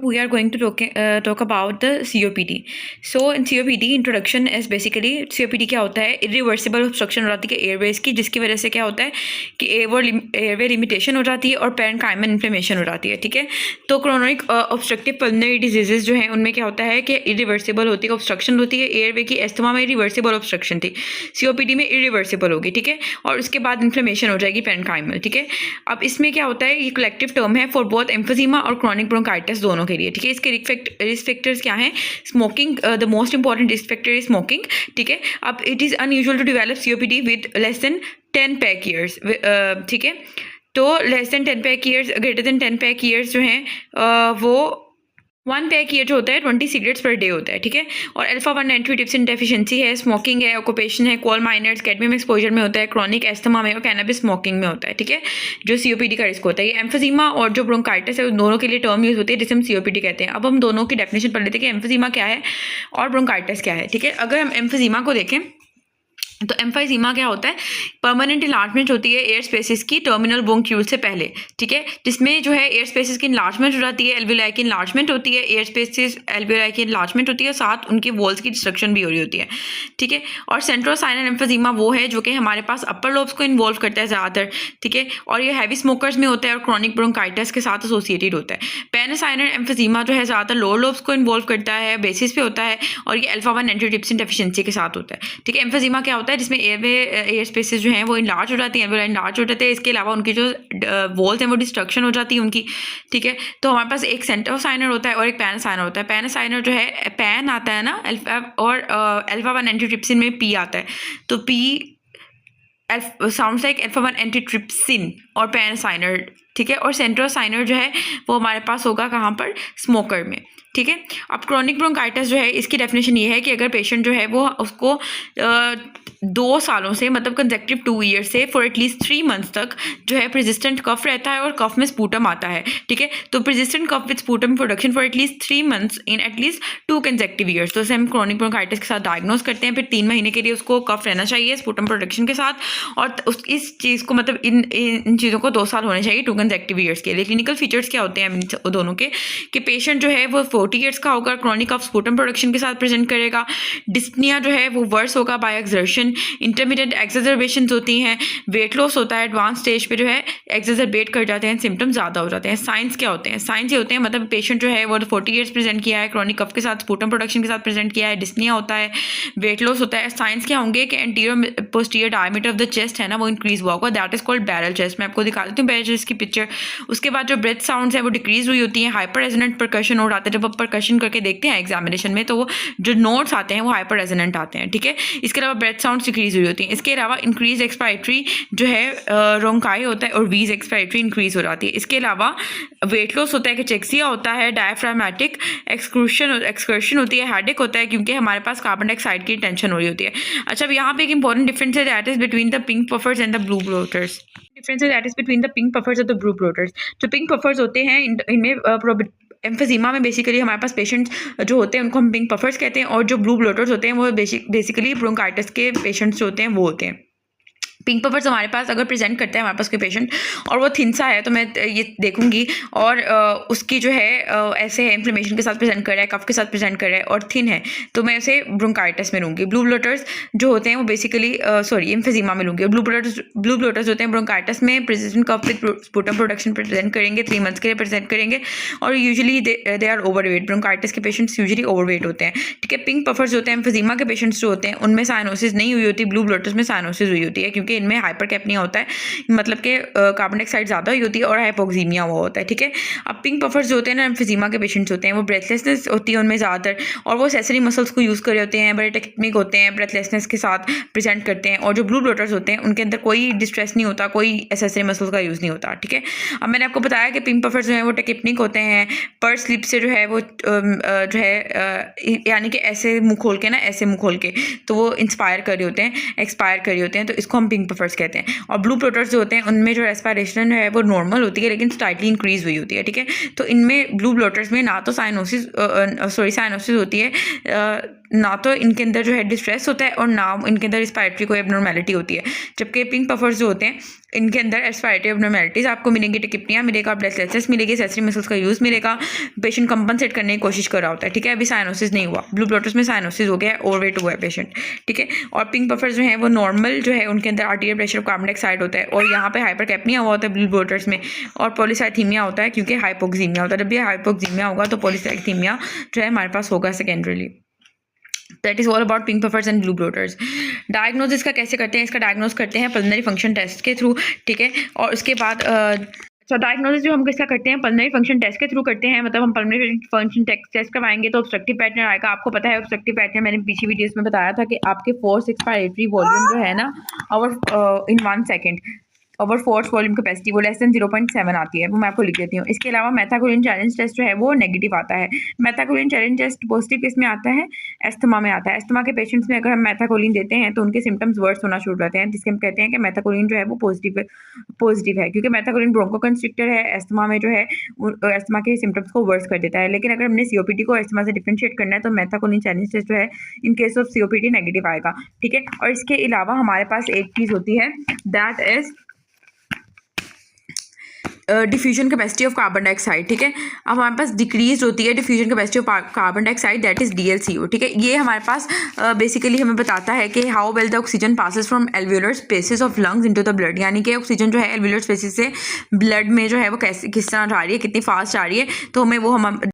we are going to talk about the COPD. So in COPD introduction is basically COPD क्या होता है, irreversible obstruction हो जाती है एयरवेज की, जिसकी वजह से क्या होता है कि एयरवे लिमिटेशन हो जाती है और पेरेन्काइमल इन्फ्लेमेशन हो जाती है। ठीक है, तो क्रोनिक ऑब्स्ट्रक्टिव पल्मोनरी डिजीजेज जो हैं उनमें क्या होता है कि इरिवर्सिबल होती है, ऑब्स्ट्रक्शन होती है एयरवे की। एस्थमा में रिवर्सिबल ऑब्स्ट्रक्शन थी, COPD में इरिवर्सिबल होगी। ठीक है, और उसके बाद इन्फ्लेमेशन हो जाएगी पेरेन्काइमल। ठीक है, अब इसमें क्या होता है, ये कलेक्टिव टर्म है फॉर बोथ एम्फीजीमा और क्रॉनिक ब्रोंकाइटिस दोनों के लिए। ठीक है, इसके रिस्क फैक्टर्स क्या हैं? Smoking, the most important risk factor is smoking. ठीक है, अब it is unusual to develop COPD with less than 10 pack years. ठीक है, तो less than 10 pack years, greater than 10 pack years जो हैं वो 1 पैक ईयर जो होता है 20 सिगरेट्स पर डे होता है। ठीक है, और अल्फा-1 एंटीट्रिप्सिन डेफिशिएंसी है, स्मोकिंग है, ऑक्यूपेशन है, कोल माइनर्स, कैडमियम एक्सपोजर में होता है, क्रॉनिक एस्थमा में और कैनबिस स्मोकिंग में होता है। ठीक है, जो COPD का रिस्क होता है। ये एम्फीजीमा और जो ब्रोंकाइटिस है उन दोनों के लिए टर्म यूज होती है जिसे हम COPD कहते हैं। अब हम दोनों की डेफिनेशन पढ़ लेते हैं कि एम्फीजीमा क्या है और ब्रोंकाइटिस क्या है। ठीक है, अगर हम एम्फीजीमा को देखें तो एम्फीजीमा क्या होता है, परमानेंट इन्लार्जमेंट होती है एयर स्पेसिस की टर्मिनल ब्रोंक्यूल से पहले। ठीक है, जिसमें जो है एयर स्पेसिस की इन्लार्जमेंट हो जाती है, एल्वियोलाई की इन्लार्जमेंट होती है, एयर स्पेसिस एल्वियोलाई की इन्लार्जमेंट होती है, साथ उनकी वॉल्स की डिस्ट्रक्शन भी हो रही होती है। ठीक है, और सेंट्रोसाइनल एम्फीजीमा वो है जो कि हमारे पास अपर लोब्स को इन्वॉल्व करता है ज़्यादातर। ठीक है, और ये हैवी स्मोकर्स में होता है और क्रॉनिक ब्रोंकाइटिस के साथ एसोसिएटेड होता है। पेनिसाइनल एम्फीजीमा जो है ज़्यादातर लोअर लोब्स को इन्वॉल्व करता है, बेसिस पे होता है, और ये अल्फा-1 एंटीट्रिप्सिन डेफिशिएंसी के साथ होता है। ठीक है, एम्फीजीमा क्या होता है जिसमें एयर स्पेसेस जो हैं वो इनलार्ज हो जाती हैं, एल्वियोलाई इनलार्ज हो जाते हैं। इसके अलावा उनकी जो वॉल्स हैं वो डिस्ट्रक्शन हो जाती है उनकी। ठीक है, तो हमारे पास एक सेंट्रोसाइनर होता है और एक पेनिसाइनर होता है। पेनिसाइनर जो है, पैन आता है ना अल्फा, और अल्फा-1 एंटीट्रिप्सिन में पी आता है, तो पी साउंड्स लाइक अल्फा-1 एंटीट्रिप्सिन और पेनिसाइनर। ठीक है, और सेंट्रोसाइनर जो है वो हमारे पास होगा कहाँ पर, स्मोकर में। ठीक है, अब क्रॉनिक ब्रोंकाइटिस जो है इसकी डेफिनेशन ये है कि अगर पेशेंट जो है वो उसको 2 सालों से, मतलब कंसेक्टिव 2 ईयर से फॉर एटलीस्ट 3 मंथ्स तक जो है प्रेजिस्टेंट कफ रहता है और कफ में स्पूटम आता है। ठीक है, तो persistent cough with sputum production for at least 3 months in at least 2 consecutive years, तो उसे हम क्रॉनिक ब्रोंकाइटिस के साथ डायग्नोज करते हैं। फिर 3 महीने के लिए उसको कफ रहना चाहिए स्पूटम प्रोडक्शन के साथ, और इस चीज़ को मतलब इन चीज़ों को 2 साल होने चाहिए 2 कंसेक्टिव ईयर्स के लिए। क्लिनिकल फीचर्स क्या होते हैं इन दोनों के, कि पेशेंट जो है वो 40 ईयर्स का होगा, क्रॉनिक कफ स्पूटम प्रोडक्शन के साथ प्रेजेंट करेगा, डिस्पनिया जो है वो वर्स होगा बाय एक्सर्शन, इंटरमीडिएट एक्सजर्बेशंस होती हैं, वेट लॉस होता है, एडवांस स्टेज पे जो है एक्सजर्बेट कर जाते हैं, सिम्टम्स ज़्यादा हो जाते हैं। साइंस क्या होते हैं? साइंस ये होते हैं, मतलब पेशेंट जो है वो 40 ईयर्स प्रेजेंट किया है, क्रॉनिक कफ के साथ स्पूटम प्रोडक्शन के साथ प्रेजेंट किया है, डिस्पनिया होता है, वेट लॉस होता है। साइंस क्या होंगे कि anterior posterior diameter of the chest है ना वो इंक्रीज हुआ होगा, that is called barrel chest. मैं आपको दिखा देती हूँ बैरल चेस्ट की पिक्चर। उसके बाद जो ब्रेथ साउंड्स है वो डिक्रीज हुई होती हैं, हाइपर रेजोनेंट परकशन हो जाता है। जब आप परकशन करके देखते हैं एग्जामिनेशन में तो वो जो नोट्स आते हैं वो हाइपर रेजोनेंट आते हैं। ठीक है, इसके अलावा ब्रेथ साउंड्स डिक्रीज हुई होती हैं। इसके अलावा इंक्रीज एक्सपायरेटरी जो है रोंकाई होता है और वीज एक्सपायरेटरी इंक्रीज हो जाती है। इसके अलावा वेट लॉस होता है, कैचेक्सिया होता है, डायफ्रामेटिक एक्सकर्शन होती है, हेडेक होता है क्योंकि हमारे पास कार्बन डाइऑक्साइड की टेंशन हो रही होती है। अच्छा, अब यहाँ पे एक इंपॉर्टेंट डिफरेंस है, that is between the pink puffers and the blue bloaters. Difference है that is between the pink puffers और द ब्लू ब्लोटर्स। जो पिंक पफर्स होते हैं इनमें एम्फीजीमा में बेसिकली हमारे पास पेशेंट्स जो होते हैं उनको हम पिंक पफर्स कहते हैं, और जो ब्लू ब्लोटर्स होते हैं वो बेसिकली ब्रोंकाइटिस के पेशेंट्स जो होते हैं वो होते हैं। पिंक पफर्स हमारे पास अगर प्रेजेंट करते हैं हमारे पास कोई पेशेंट और वो थिन सा है तो मैं ये देखूंगी और उसकी जो है ऐसे है इन्फ्लेमेशन के साथ प्रेजेंट कर रहा है, कफ के साथ प्रेजेंट कर रहा है और थिन है तो मैं उसे ब्रोंकाइटिस में लूँगी। ब्लू ब्लोटर्स जो होते हैं वो बेसिकली एम्फीजीमा में लूँगी। ब्लू ब्लोटर्स होते हैं ब्रोंकाइटिस में present cough with sputum production present करेंगे, 3 मंथ्स के लिए प्रेजेंट करेंगे और usually they are overweight. Bronchitis के पेशेंट्स यूजुअली ओवरवेट होते हैं। ठीक है, पिंक पफर्स होते हैं एम्फीजीमा के पेशेंट्स जो होते हैं उनमें साइनोसिस नहीं हुई होती, ब्लू ब्लोटर्स में साइनोसिस हुई होती है क्योंकि इनमें हाइपरकैपनिया होता है, मतलब कि कार्बन डाइऑक्साइड ज़्यादा हुई होती है और हाइपोक्सीमिया हुआ होता है। ठीक है, अब पिंक पफर्स जो होते हैं ना एम्फीजीमा के पेशेंट्स होते हैं वो ब्रेथलेसनेस होती है उनमें ज़्यादातर, और वो सेसरी मसल्स को यूज़ कर रहे होते हैं, बड़े टेक्निक होते हैं, ब्रेथलेसनेस के साथ प्रेजेंट करते हैं। और जो ब्लू ब्लोटर्स होते हैं उनके अंदर कोई डिस्ट्रेस नहीं होता, कोई एसेसरी मसल्स का यूज़ नहीं होता। ठीक है, अब मैंने आपको बताया कि पिंक पफर्स जो है वो टेक्निक होते हैं, पर स्लिप से जो है वो जो है यानी कि ऐसे मुँह खोल के ना, ऐसे मुँह खोल के तो वो इंस्पायर कर रहे होते हैं, एक्सपायर कर रहे होते हैं, तो इसको हम पिंक पफर्स कहते हैं। और ब्लू ब्लोटर्स जो होते हैं उनमें जो रेस्पिरेशन है वो नॉर्मल होती है लेकिन स्लाइटली इंक्रीज हुई होती है। ठीक है, तो इनमें ब्लू ब्लोटर्स में ना तो साइनोसिस होती है ना तो इनके अंदर जो है डिस्ट्रेस होता है और ना इनके अंदर रिस्पायरेटरी कोई एबनॉर्मेलिटी होती है। जबकि पिंक पफर्स जो होते हैं इनके अंदर रिस्पायरेटरी एबनॉर्मेलिटीज़ आपको मिलेंगी, टिकिप्निया मिलेगा, ब्रेथलेसनेस मिलेगी, सेंसरी मसल्स का यूज़ मिलेगा, पेशेंट कंपनसेट करने की कोशिश कर रहा होता है। ठीक है, अभी साइनोसिस नहीं हुआ, ब्लू ब्लोटर्स में साइनोसिस हो गया है, ओवरवेट हुआ है पेशेंट। ठीक है, और पिंक पफर्स जो है वो नॉर्मल जो है उनके अंदर arterial pressure of carbon dioxide होता है और यहाँ पे हाइपरकैप्निया हुआ होता है ब्लू ब्लोटर्स में, और पॉलीसाइथीमिया होता है क्योंकि हाइपोक्सीमिया होता है। जब भी हाइपोक्सीमिया होगा तो पॉलीसाइथीमिया जो है हमारे पास होगा secondarily. That is all about pink puffers and blue bloaters. Diagnosis का कैसे करते हैं, इसका डायग्नोस करते हैं पल्मोनरी फंक्शन टेस्ट के थ्रू। ठीक है, और उसके बाद डायग्नोसिस जो हम किसका करते हैं, पल्मोनरी फंक्शन टेस्ट के थ्रू करते हैं। मतलब हम पल्मोनरी फंक्शन टेस्ट करवाएंगे तो ऑब्स्ट्रक्टिव पैटर्न आएगा। आपको पता है ऑब्स्ट्रक्टिव पैटर्न मैंने पीछे वीडियोस में बताया था कि आपके 4-6 एक्सपायरेटरी वॉल्यूम जो है ना और इन 1 second over force volume capacity वो लेस देन 0.7 आती है, वो मैं आपको लिख देती हूँ। इसके अलावा मैथाकोलिन चैलेंज टेस्ट जो है वो नेगेटिव आता है। मैथाकोलिन चैलेंज टेस्ट पॉजिटिव किस में आता है, एस्थमा में आता है। एस्थमा के पेशेंट्स में अगर हम मैथाकोलिन देते हैं तो उनके सिम्टम्स वर्स होना शुरू होते हैं, जिसके हम कहते हैं कि मैथाकोलिन जो है वो पॉजिटिव है, क्योंकि मैथाकोलिन ब्रोंकोकंस्ट्रिक्टर है, एस्थमा में जो है एस्थमा के सिम्टम्स को वर्स कर देता है। लेकिन अगर हमने सीओपीडी को एस्थमा से डिफरेंशिएट करना है तो मैथाकोलिन चैलेंज टेस्ट जो है in case of COPD negative आएगा। ठीक है, और इसके अलावा हमारे पास एक चीज़ होती है that is diffusion capacity of carbon dioxide. ठीक है, अब हमारे पास डिक्रीज होती है diffusion capacity of carbon dioxide, that is DLCO। ठीक है, ये हमारे पास बेसिकली हमें बताता है कि how well the oxygen passes from alveolar spaces of lungs into the blood, यानी कि ऑक्सीजन जो है एल्वियोलर स्पेसिस से ब्लड में जो है वो किस तरह जा रही है, कितनी फास्ट जा रही है। तो हमें वो हम